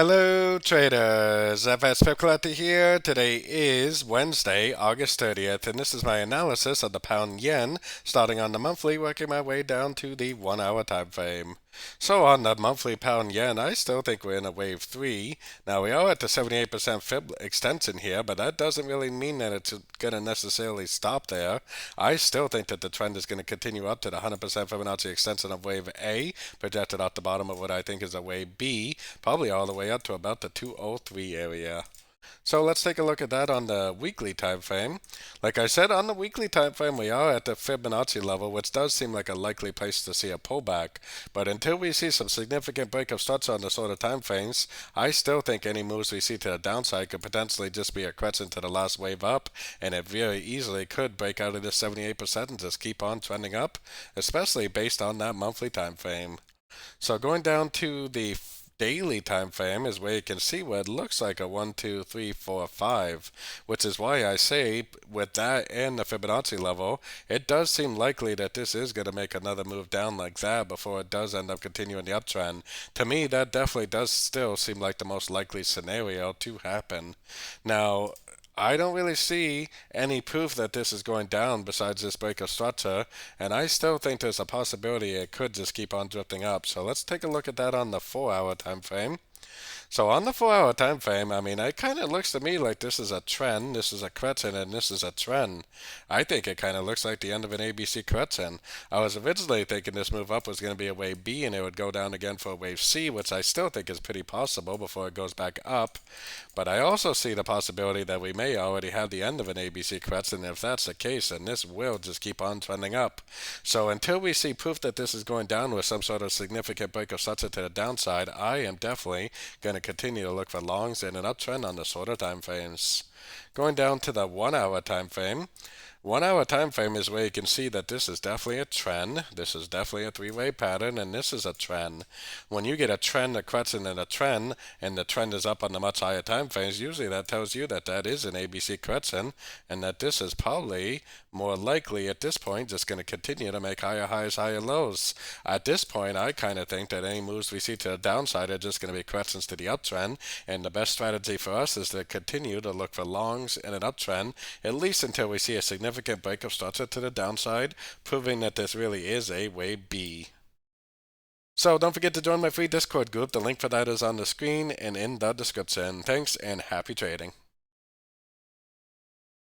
Hello traders, FpC&x here. Today is Wednesday, August 30th, and this is my analysis of the pound yen, starting on the monthly, working my way down to the 1 hour time frame. So on the monthly pound yen, I still think we're in a wave 3. Now we are at the 78% fib extension here, but that doesn't really mean that it's going to necessarily stop there. I still think that the trend is going to continue up to the 100% Fibonacci extension of wave A, projected at the bottom of what I think is a wave B, probably all the way up to about the 203 area. So let's take a look at that on the weekly time frame. Like I said, on the weekly time frame, we are at the Fibonacci level, which does seem like a likely place to see a pullback. But until we see some significant break of structure on the sort of time frames, I still think any moves we see to the downside could potentially just be a correction to the last wave up, and it very easily could break out of this 78% and just keep on trending up, especially based on that monthly time frame. So going down to the daily time frame is where you can see what looks like a 1, 2, 3, 4, 5, which is why I say with that and the Fibonacci level, it does seem likely that this is going to make another move down like that before it does end up continuing the uptrend. To me, that definitely does still seem like the most likely scenario to happen. Now, I don't really see any proof that this is going down besides this break of structure, and I still think there's a possibility it could just keep on drifting up. So let's take a look at that on the 4-hour time frame. So on the 4-hour time frame, I mean, it kind of looks to me like this is a trend, this is a correction, and this is a trend. I think it kind of looks like the end of an ABC correction. I was originally thinking this move up was going to be a wave B and it would go down again for a wave C, which I still think is pretty possible before it goes back up. But I also see the possibility that we may already have the end of an ABC correction, and if that's the case, then this will just keep on trending up. So until we see proof that this is going down with some sort of significant break of structure to the downside, I am definitely going to continue to look for longs in an uptrend on the shorter time frames. Going down to the 1-hour time frame. 1-hour time frame is where you can see that this is definitely a trend. This is definitely a three-way pattern, and this is a trend. When you get a trend, a correction, and a trend, and the trend is up on the much higher time frames, usually that tells you that that is an ABC correction, and that this is probably more likely at this point just going to continue to make higher highs, higher lows. At this point, I kind of think that any moves we see to the downside are just going to be corrections to the uptrend, and the best strategy for us is to continue to look for longs in an uptrend, at least until we see a significant break of structure to the downside, proving that this really is a wave B. So don't forget to join my free Discord group. The link for that is on the screen and in the description. Thanks and happy trading.